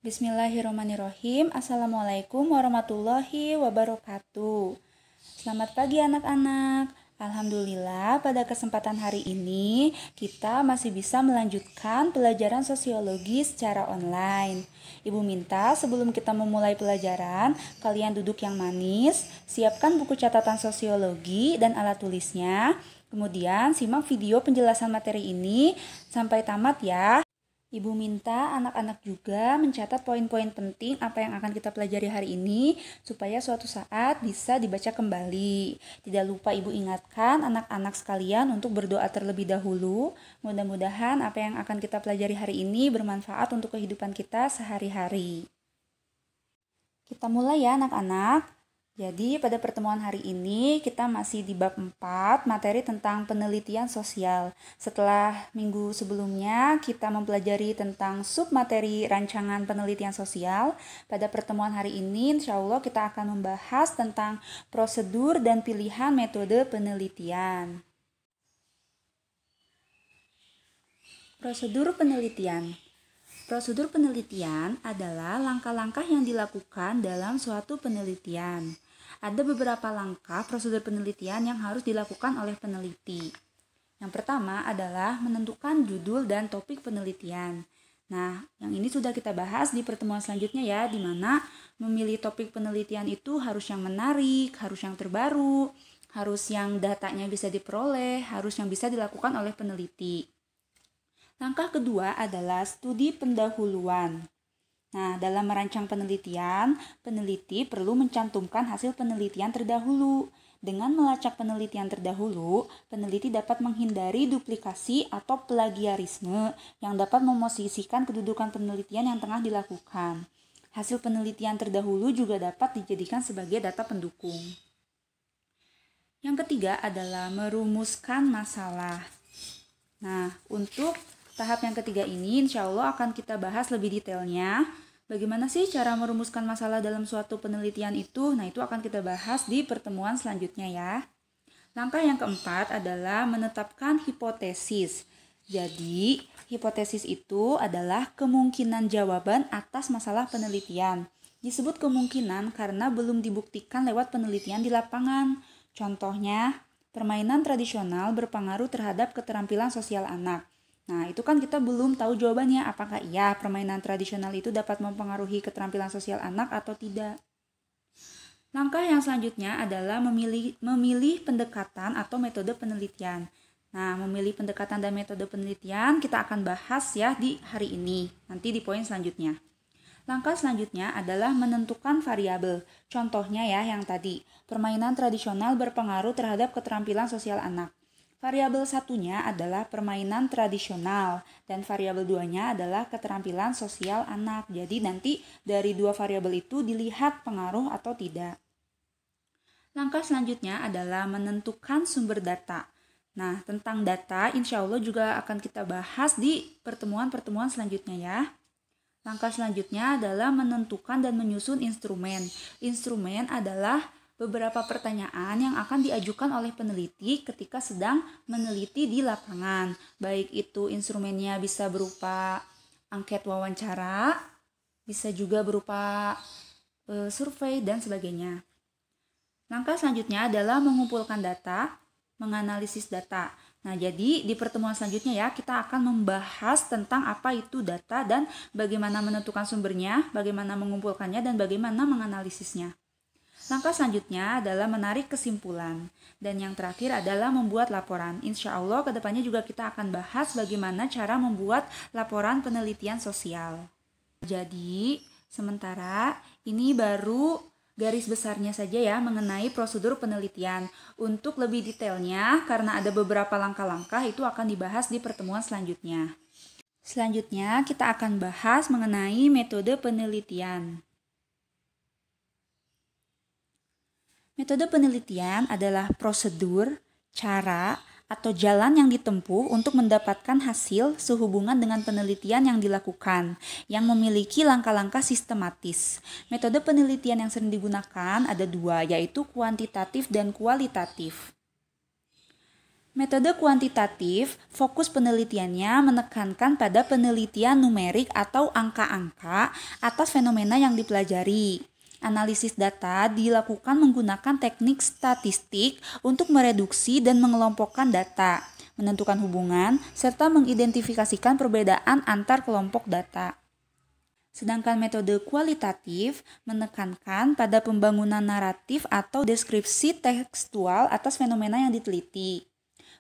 Bismillahirrahmanirrahim. Assalamualaikum warahmatullahi wabarakatuh. Selamat pagi anak-anak. Alhamdulillah pada kesempatan hari ini kita masih bisa melanjutkan pelajaran sosiologi secara online. Ibu minta sebelum kita memulai pelajaran, kalian duduk yang manis, siapkan buku catatan sosiologi dan alat tulisnya. Kemudian simak video penjelasan materi ini sampai tamat ya. Ibu minta anak-anak juga mencatat poin-poin penting apa yang akan kita pelajari hari ini supaya suatu saat bisa dibaca kembali. Tidak lupa Ibu ingatkan anak-anak sekalian untuk berdoa terlebih dahulu. Mudah-mudahan apa yang akan kita pelajari hari ini bermanfaat untuk kehidupan kita sehari-hari. Kita mulai ya anak-anak. Jadi pada pertemuan hari ini kita masih di bab 4 materi tentang penelitian sosial. Setelah minggu sebelumnya kita mempelajari tentang submateri rancangan penelitian sosial. Pada pertemuan hari ini insya Allah kita akan membahas tentang prosedur dan pilihan metode penelitian. Prosedur penelitian. Prosedur penelitian adalah langkah-langkah yang dilakukan dalam suatu penelitian. Ada beberapa langkah prosedur penelitian yang harus dilakukan oleh peneliti. Yang pertama adalah menentukan judul dan topik penelitian. Nah, yang ini sudah kita bahas di pertemuan selanjutnya ya, di mana memilih topik penelitian itu harus yang menarik, harus yang terbaru, harus yang datanya bisa diperoleh, harus yang bisa dilakukan oleh peneliti. Langkah kedua adalah studi pendahuluan. Nah, dalam merancang penelitian, peneliti perlu mencantumkan hasil penelitian terdahulu. Dengan melacak penelitian terdahulu, peneliti dapat menghindari duplikasi atau plagiarisme yang dapat memosisikan kedudukan penelitian yang tengah dilakukan. Hasil penelitian terdahulu juga dapat dijadikan sebagai data pendukung. Yang ketiga adalah merumuskan masalah. Nah, untuk tahap yang ketiga ini insya Allah akan kita bahas lebih detailnya. Bagaimana sih cara merumuskan masalah dalam suatu penelitian itu? Nah, itu akan kita bahas di pertemuan selanjutnya ya. Langkah yang keempat adalah menetapkan hipotesis. Jadi, hipotesis itu adalah kemungkinan jawaban atas masalah penelitian. Disebut kemungkinan karena belum dibuktikan lewat penelitian di lapangan. Contohnya, permainan tradisional berpengaruh terhadap keterampilan sosial anak. Nah, itu kan kita belum tahu jawabannya, apakah iya permainan tradisional itu dapat mempengaruhi keterampilan sosial anak atau tidak. Langkah yang selanjutnya adalah memilih pendekatan atau metode penelitian. Nah, memilih pendekatan dan metode penelitian kita akan bahas ya di hari ini, nanti di poin selanjutnya. Langkah selanjutnya adalah menentukan variabel. Contohnya ya yang tadi, permainan tradisional berpengaruh terhadap keterampilan sosial anak. Variabel satunya adalah permainan tradisional dan variabel duanya adalah keterampilan sosial anak. Jadi nanti dari dua variabel itu dilihat pengaruh atau tidak. Langkah selanjutnya adalah menentukan sumber data. Nah, tentang data insya Allah juga akan kita bahas di pertemuan-pertemuan selanjutnya ya. Langkah selanjutnya adalah menentukan dan menyusun instrumen. Instrumen adalah beberapa pertanyaan yang akan diajukan oleh peneliti ketika sedang meneliti di lapangan. Baik itu instrumennya bisa berupa angket wawancara, bisa juga berupa survei dan sebagainya. Langkah selanjutnya adalah mengumpulkan data, menganalisis data. Nah, jadi di pertemuan selanjutnya ya kita akan membahas tentang apa itu data dan bagaimana menentukan sumbernya, bagaimana mengumpulkannya, dan bagaimana menganalisisnya. Langkah selanjutnya adalah menarik kesimpulan. Dan yang terakhir adalah membuat laporan. Insya Allah kedepannya juga kita akan bahas bagaimana cara membuat laporan penelitian sosial. Jadi, sementara ini baru garis besarnya saja ya mengenai prosedur penelitian. Untuk lebih detailnya, karena ada beberapa langkah-langkah itu akan dibahas di pertemuan selanjutnya. Selanjutnya, kita akan bahas mengenai metode penelitian. Metode penelitian adalah prosedur, cara, atau jalan yang ditempuh untuk mendapatkan hasil sehubungan dengan penelitian yang dilakukan, yang memiliki langkah-langkah sistematis. Metode penelitian yang sering digunakan ada dua, yaitu kuantitatif dan kualitatif. Metode kuantitatif, fokus penelitiannya menekankan pada penelitian numerik atau angka-angka atas fenomena yang dipelajari. Analisis data dilakukan menggunakan teknik statistik untuk mereduksi dan mengelompokkan data, menentukan hubungan, serta mengidentifikasikan perbedaan antar kelompok data. Sedangkan metode kualitatif menekankan pada pembangunan naratif atau deskripsi tekstual atas fenomena yang diteliti.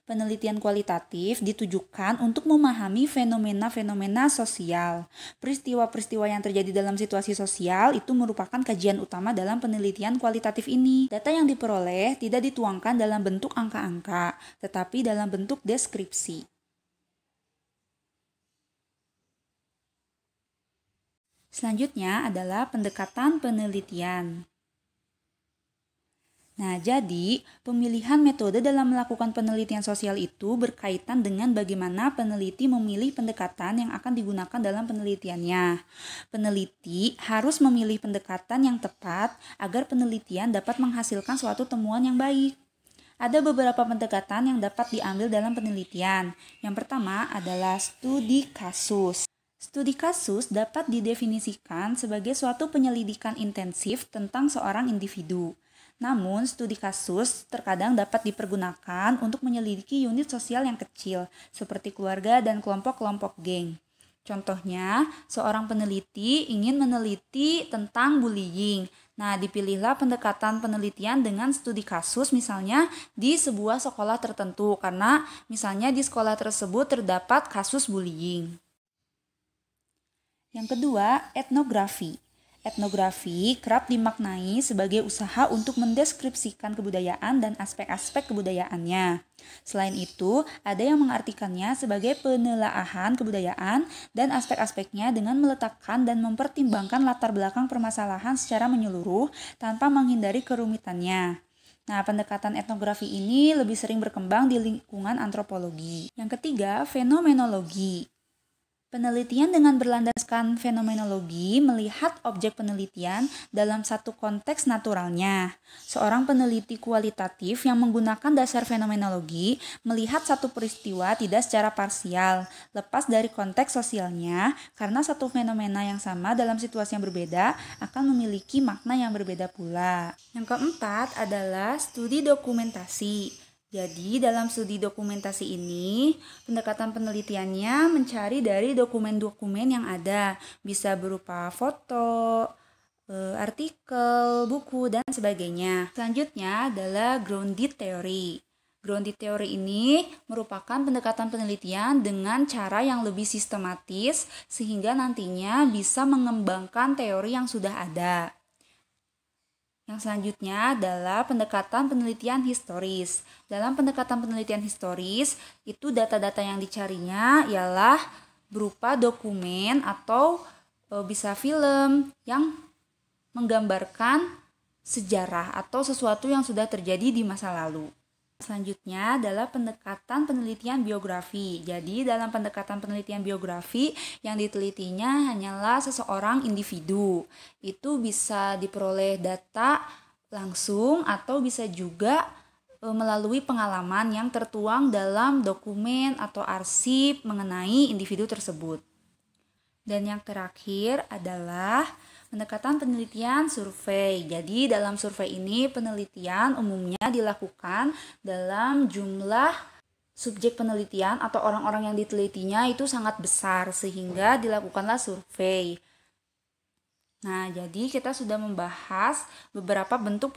Penelitian kualitatif ditujukan untuk memahami fenomena-fenomena sosial. Peristiwa-peristiwa yang terjadi dalam situasi sosial itu merupakan kajian utama dalam penelitian kualitatif ini. Data yang diperoleh tidak dituangkan dalam bentuk angka-angka, tetapi dalam bentuk deskripsi. Selanjutnya adalah pendekatan penelitian. Nah, jadi pemilihan metode dalam melakukan penelitian sosial itu berkaitan dengan bagaimana peneliti memilih pendekatan yang akan digunakan dalam penelitiannya. Peneliti harus memilih pendekatan yang tepat agar penelitian dapat menghasilkan suatu temuan yang baik. Ada beberapa pendekatan yang dapat diambil dalam penelitian. Yang pertama adalah studi kasus. Studi kasus dapat didefinisikan sebagai suatu penyelidikan intensif tentang seorang individu. Namun, studi kasus terkadang dapat dipergunakan untuk menyelidiki unit sosial yang kecil, seperti keluarga dan kelompok-kelompok geng. Contohnya, seorang peneliti ingin meneliti tentang bullying. Nah, dipilihlah pendekatan penelitian dengan studi kasus misalnya di sebuah sekolah tertentu, karena misalnya di sekolah tersebut terdapat kasus bullying. Yang kedua, etnografi. Etnografi kerap dimaknai sebagai usaha untuk mendeskripsikan kebudayaan dan aspek-aspek kebudayaannya. Selain itu, ada yang mengartikannya sebagai penelaahan kebudayaan dan aspek-aspeknya dengan meletakkan dan mempertimbangkan latar belakang permasalahan secara menyeluruh tanpa menghindari kerumitannya. Nah, pendekatan etnografi ini lebih sering berkembang di lingkungan antropologi. Yang ketiga, fenomenologi. Penelitian dengan berlandaskan fenomenologi melihat objek penelitian dalam satu konteks naturalnya. Seorang peneliti kualitatif yang menggunakan dasar fenomenologi melihat satu peristiwa tidak secara parsial, lepas dari konteks sosialnya, karena satu fenomena yang sama dalam situasi yang berbeda akan memiliki makna yang berbeda pula. Yang keempat adalah studi dokumentasi. Jadi, dalam studi dokumentasi ini, pendekatan penelitiannya mencari dari dokumen-dokumen yang ada, bisa berupa foto, artikel, buku, dan sebagainya. Selanjutnya adalah grounded theory. Grounded theory ini merupakan pendekatan penelitian dengan cara yang lebih sistematis, sehingga nantinya bisa mengembangkan teori yang sudah ada. Yang selanjutnya adalah pendekatan penelitian historis. Dalam pendekatan penelitian historis, itu data-data yang dicarinya ialah berupa dokumen atau bisa film yang menggambarkan sejarah atau sesuatu yang sudah terjadi di masa lalu. Selanjutnya adalah pendekatan penelitian biografi. Jadi dalam pendekatan penelitian biografi yang ditelitinya hanyalah seseorang individu. Itu bisa diperoleh data langsung atau bisa juga melalui pengalaman yang tertuang dalam dokumen atau arsip mengenai individu tersebut. Dan yang terakhir adalah pendekatan penelitian survei. Jadi dalam survei ini penelitian umumnya dilakukan dalam jumlah subjek penelitian atau orang-orang yang ditelitinya itu sangat besar sehingga dilakukanlah survei. Nah, jadi kita sudah membahas beberapa bentuk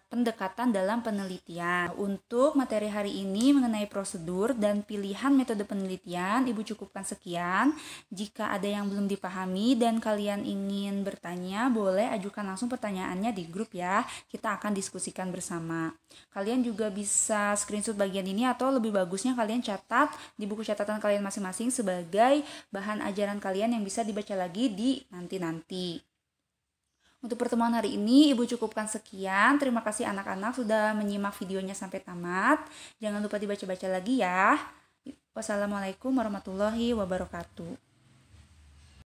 pendekatan dalam penelitian. Untuk materi hari ini mengenai prosedur dan pilihan metode penelitian, Ibu cukupkan sekian. Jika ada yang belum dipahami dan kalian ingin bertanya, boleh ajukan langsung pertanyaannya di grup ya. Kita akan diskusikan bersama. Kalian juga bisa screenshot bagian ini atau lebih bagusnya kalian catat di buku catatan kalian masing-masing sebagai bahan ajaran kalian yang bisa dibaca lagi di nanti-nanti. Untuk pertemuan hari ini, Ibu cukupkan sekian. Terima kasih anak-anak sudah menyimak videonya sampai tamat. Jangan lupa dibaca-baca lagi ya. Wassalamualaikum warahmatullahi wabarakatuh.